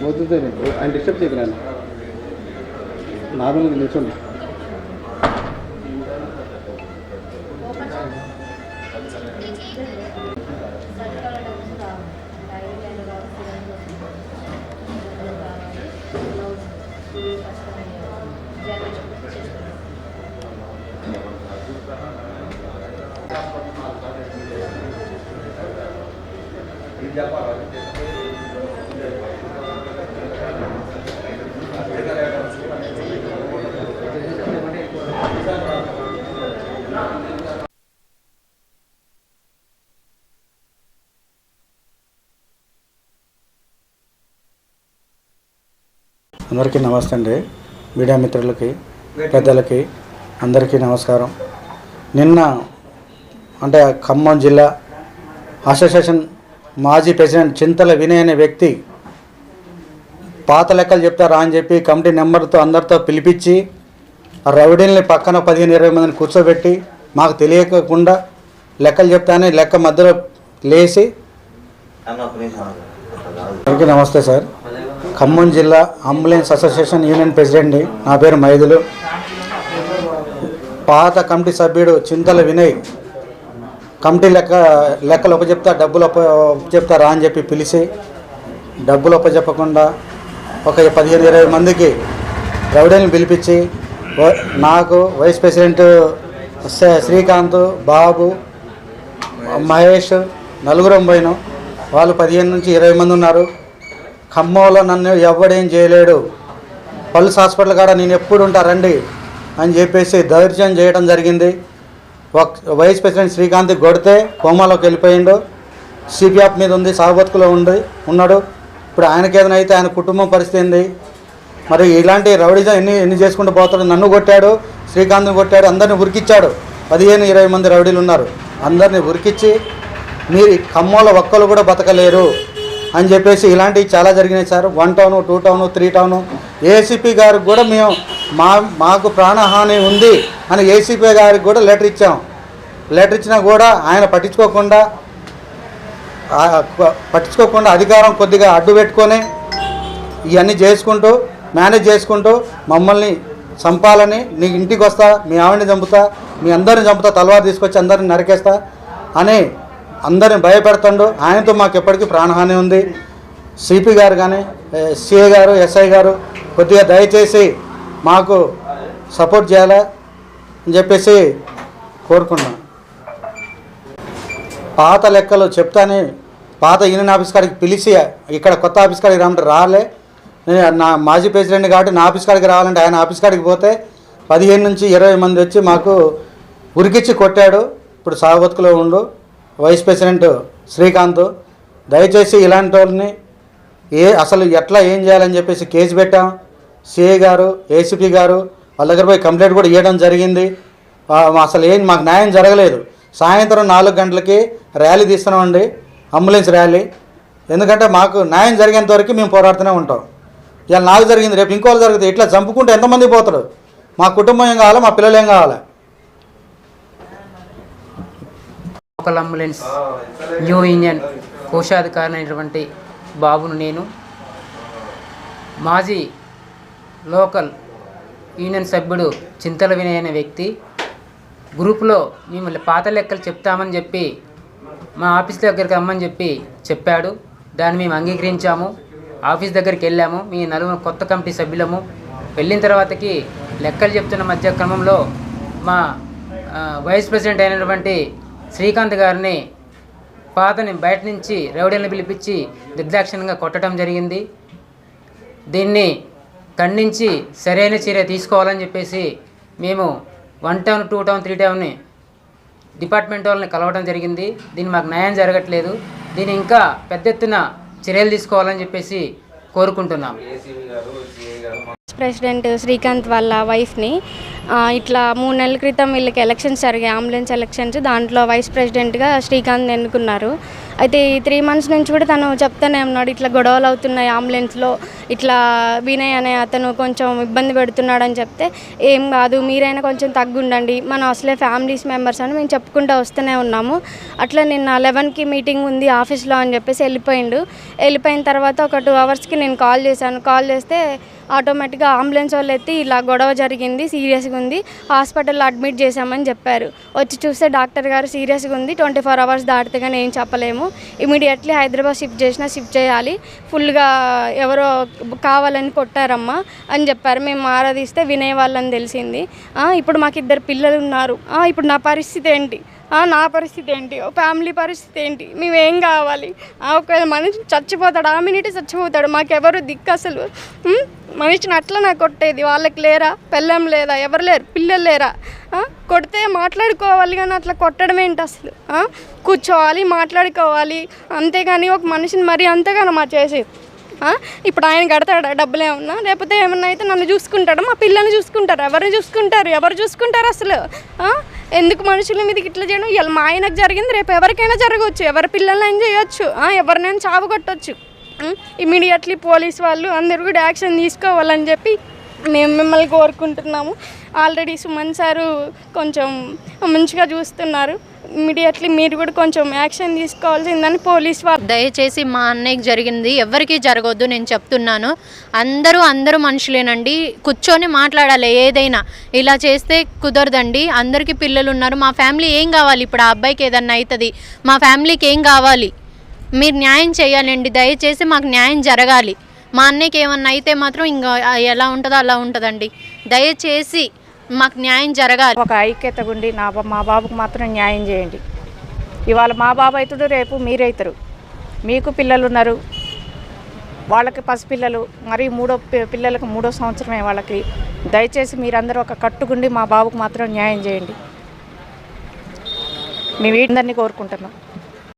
వద్దు ఆయన డిస్టర్బ్ చేయగలను నార్మల్గా నిల్చోండి. అందరికీ నమస్తే అండి. మీడియా మిత్రులకి, పెద్దలకి అందరికీ నమస్కారం. నిన్న అంటే ఖమ్మం జిల్లా అసోసియేషన్ మాజీ ప్రెసిడెంట్ చింతల వినయ్ అనే వ్యక్తి పాత లెక్కలు చెప్తారా అని చెప్పి కమిటీ నెంబర్తో అందరితో పిలిపించి రౌడీల్ని పక్కన 15-20 మందిని కూర్చోబెట్టి మాకు తెలియకుండా లెక్కలు చెప్తానే లెక్క మధ్యలో లేచి. అందరికీ నమస్తే సార్. ఖమ్మం జిల్లా అంబులెన్స్ అసోసియేషన్ యూనియన్ ప్రెసిడెంట్ని. నా పేరు మైదులు. పాత కమిటీ సభ్యుడు చింతల వినయ్ కమిటీ లెక్కలు ఒప్పచెప్తా డబ్బులు ఒప్పచెప్తారా అని చెప్పి పిలిచి డబ్బులు ఒప్పచెప్పకుండా ఒక 15-20 మందికి రౌడీని పిలిపించి నాకు వైస్ ప్రెసిడెంట్ శ్రీకాంత్, బాబు, మహేష్ నలుగురం పోయినాం. వాళ్ళు 15-20 మంది ఉన్నారు. ఖమ్మంలో నన్ను ఎవడేం చేయలేడు, పల్స్ హాస్పిటల్ కాడ నేను ఎప్పుడు ఉంటారండి అని చెప్పేసి దౌర్జన్యం చేయడం జరిగింది. వైస్ ప్రెసిడెంట్ శ్రీకాంత్ కొడితే కోమాలోకి వెళ్ళిపోయిండు. సిపిఆప్ మీద ఉంది, సాగుబతుకులో ఉన్నాడు. ఇప్పుడు ఆయనకి ఏదైనా అయితే ఆయన కుటుంబం పరిస్థితి ఏంది? మరి ఇలాంటి రౌడీజం ఎన్ని చేసుకుంటూ పోతాడు. నన్ను కొట్టాడు, శ్రీకాంత్ని కొట్టాడు, అందరిని ఉరికిచ్చాడు. 15-20 మంది రౌడీలు ఉన్నారు. అందరినీ ఉరికిచ్చి మీరు ఖమ్మంలో ఒక్కరు కూడా బతకలేరు అని చెప్పేసి ఇలాంటివి చాలా జరిగినాయి sir. 1 town, 2 town, 3 town. ACP గారికి కూడా మేము మాకు ప్రాణహాని ఉంది అని ఏసీపీ గారికి కూడా లెటర్ ఇచ్చాం. లెటర్ ఇచ్చినా కూడా ఆయన పట్టించుకోకుండా అధికారం కొద్దిగా అడ్డు పెట్టుకొని ఇవన్నీ చేసుకుంటూ మేనేజ్ చేసుకుంటూ మమ్మల్ని చంపాలని, నీ ఇంటికి వస్తా, మీ ఆవిడని చంపుతా, మీ అందరిని చంపుతా, తలవారు తీసుకొచ్చి అందరిని నరికేస్తా అని అందరిని భయపెడుతుండు. ఆయనతో మాకు ఎప్పటికీ ప్రాణహాని ఉంది. సిపి గారు కానీ, సిఐ గారు, ఎస్ఐ గారు కొద్దిగా దయచేసి మాకు సపోర్ట్ చేయాలా అని చెప్పేసి కోరుకున్నాను. పాత లెక్కలు చెప్తానే పాత యూనియన్ ఆఫీస్ కాడికి పిలిచి ఇక్కడ కొత్త ఆఫీస్ కాడికి రమ్మంటే రాలే. నా మాజీ ప్రెసిడెంట్ కాబట్టి నా ఆఫీస్ కాడికి రావాలంటే ఆయన ఆఫీస్ కాడికి పోతే 15-20 మంది వచ్చి మాకు ఉరికిచ్చి కొట్టాడు. ఇప్పుడు సాగుబతుకులో ఉండు వైస్ ప్రెసిడెంట్ శ్రీకాంత్. దయచేసి ఇలాంటి వాళ్ళని అసలు ఎట్లా ఏం చేయాలని చెప్పేసి కేసు పెట్టాం. సిఐ గారు, ఏసీపీ గారు వాళ్ళ దగ్గర పోయి కంప్లైంట్ కూడా ఇవ్వడం జరిగింది. అసలు మాకు న్యాయం జరగలేదు. సాయంత్రం 4 గంటలకి ర్యాలీ తీస్తున్నామండి, అంబులెన్స్ ర్యాలీ. ఎందుకంటే మాకు న్యాయం జరిగేంత వరకు మేము పోరాడుతూనే ఉంటాం. ఇలా నాకు జరిగింది, రేపు ఇంకోళ్ళు జరుగుతుంది. ఇట్లా చంపుకుంటే ఎంతమంది పోతాడు? మా కుటుంబం ఏం కావాలా, మా పిల్లలు ఏం కావాలా? లోకల్ అంబులెన్స్ న్యూ యూనియన్ కోశాధికారి అయినటువంటి బాబును నేను, మాజీ లోకల్ యూనియన్ సభ్యుడు చింతల వినయ్ అనే వ్యక్తి గ్రూపులో మేము పాత లెక్కలు చెప్తామని చెప్పి మా ఆఫీస్ దగ్గరికి రమ్మని చెప్పాడు. దాన్ని మేము అంగీకరించాము. ఆఫీస్ దగ్గరికి వెళ్ళాము. మీ 4 కొత్త కమిటీ సభ్యులము వెళ్ళిన తర్వాతకి లెక్కలు చెప్తున్న మధ్య క్రమంలో మా వైస్ ప్రెసిడెంట్ అయినటువంటి శ్రీకాంత్ గారిని పాతని బయట నుంచి రౌడీలను పిలిపించి నిర్దాక్షిణ్యంగా కొట్టడం జరిగింది. దీన్ని ఖండించి సరైన చర్య తీసుకోవాలని చెప్పేసి మేము 1 టౌన్, 2 టౌన్, 3 టౌన్ని డిపార్ట్మెంట్ వాళ్ళని కలవడం జరిగింది. దీన్ని మాకు న్యాయం జరగట్లేదు. దీన్ని ఇంకా పెద్ద ఎత్తున చర్యలు తీసుకోవాలని చెప్పేసి కోరుకుంటున్నాం. ప్రెసిడెంట్ శ్రీకాంత్ వాళ్ళ వైఫ్ని ఇట్లా 3 నెలల క్రితం వీళ్ళకి ఎలక్షన్స్ జరిగాయి, అంబులెన్స్ ఎలక్షన్స్. దాంట్లో వైస్ ప్రెసిడెంట్గా శ్రీకాంత్ ఎన్నుకున్నారు. అయితే ఈ 3 మంత్స్ నుంచి కూడా తను చెప్తానే ఉన్నాడు, ఇట్లా గొడవలు అవుతున్నాయి అంబులెన్స్లో, ఇట్లా వినయ్ అనే అతను కొంచెం ఇబ్బంది పెడుతున్నాడని చెప్తే, ఏం కాదు మీరైనా కొంచెం తగ్గుండండి, మనం అసలే ఫ్యామిలీస్ మెంబర్స్ అని మేము చెప్పుకుంటూ వస్తూనే ఉన్నాము. అట్లా నిన్న 11కి మీటింగ్ ఉంది ఆఫీస్లో అని చెప్పేసి వెళ్ళిపోయిన తర్వాత ఒక 2 అవర్స్కి నేను కాల్ చేశాను. కాల్ చేస్తే ఆటోమేటిక్గా అంబులెన్స్ వాళ్ళు ఎత్తి ఇలా గొడవ జరిగింది, సీరియస్గా ఉంది, హాస్పిటల్లో అడ్మిట్ చేశామని చెప్పారు. వచ్చి చూస్తే డాక్టర్ గారు సీరియస్గా ఉంది, 24 అవర్స్ దాటితే కానీ ఏం చెప్పలేము, ఇమీడియట్లీ హైదరాబాద్ షిఫ్ట్ చేయాలి, ఫుల్గా ఎవరో కావాలని కొట్టారమ్మా అని చెప్పారు. మేము ఆరాధిస్తే వినయ్ వాళ్ళని తెలిసింది. ఇప్పుడు మాకు 2 పిల్లలు ఉన్నారు. ఇప్పుడు నా పరిస్థితి ఏంటి, నా పరిస్థితి ఏంటి, ఫ్యామిలీ పరిస్థితి ఏంటి, మేమేం కావాలి? ఒకవేళ మనిషి చచ్చిపోతాడు, ఆ మినిట్ చచ్చిపోతాడు, మాకెవరు దిక్కు అసలు. మనిషిని అట్లా నాకు కొట్టేది, వాళ్ళకి లేరా, పెళ్ళం లేదా, ఎవరు లేరు, పిల్లలు లేరా? కొడితే మాట్లాడుకోవాలి కానీ అట్లా కొట్టడం ఏంటి అసలు? కూర్చోవాలి, మాట్లాడుకోవాలి, అంతేగాని ఒక మనిషిని మరీ అంతగానో మా చేసేది. ఇప్పుడు ఆయన కడతాడా డబ్బులు ఏమన్నా, లేకపోతే ఏమన్నా అయితే నన్ను చూసుకుంటాడా, మా పిల్లల్ని చూసుకుంటారు? ఎవరు చూసుకుంటారు అసలు? ఎందుకు మనుషుల మీదకి ఇట్లా చేయడం? ఇలా మా ఆయనకు జరిగింది, రేపు ఎవరికైనా జరగవచ్చు, ఎవరి పిల్లల్ని ఏం చేయొచ్చు, ఎవరినైనా చావు కొట్టవచ్చు. ఇమీడియట్లీ పోలీస్ వాళ్ళు అందరూ కూడా యాక్షన్ తీసుకోవాలని చెప్పి మేము మిమ్మల్ని కోరుకుంటున్నాము. ఆల్రెడీ సుమన్ సారు కొంచెం మంచిగా చూస్తున్నారు, ఇమీడియట్లీ మీరు కూడా కొంచెం యాక్షన్ తీసుకోవాల్సిందని పోలీస్ వాళ్ళు. దయచేసి మా అన్నయ్యకి జరిగింది ఎవరికీ జరగవద్దు నేను చెప్తున్నాను. అందరూ మనుషులేనండి, కూర్చొని మాట్లాడాలి. ఏదైనా ఇలా చేస్తే కుదరదండి. అందరికీ పిల్లలు ఉన్నారు, మా ఫ్యామిలీ ఏం కావాలి? ఇప్పుడు ఆ అబ్బాయికి ఏదన్నా అవుతుంది, మా ఫ్యామిలీకి ఏం కావాలి? మీరు న్యాయం చేయాలండి, దయచేసి మాకు న్యాయం జరగాలి. మా అన్నయ్యకి ఏమన్నా అయితే మాత్రం ఇంకా ఎలా ఉంటుందో అలా ఉంటుందండి. దయచేసి మాకు న్యాయం జరగాలి. ఒక ఐక్యత ఉండి మా బాబుకు మాత్రం న్యాయం చేయండి. ఇవాళ మా బాబు అవుతాడు, రేపు మీరైతారు. మీకు పిల్లలు ఉన్నారు, వాళ్ళకి పసిపిల్లలు, మరి పిల్లలకు 3వ సంవత్సరమే వాళ్ళకి. దయచేసి మీరందరూ ఒక కట్టుకుండి మా బాబుకు మాత్రం న్యాయం చేయండి. మేము వీటిందరినీ కోరుకుంటున్నాం.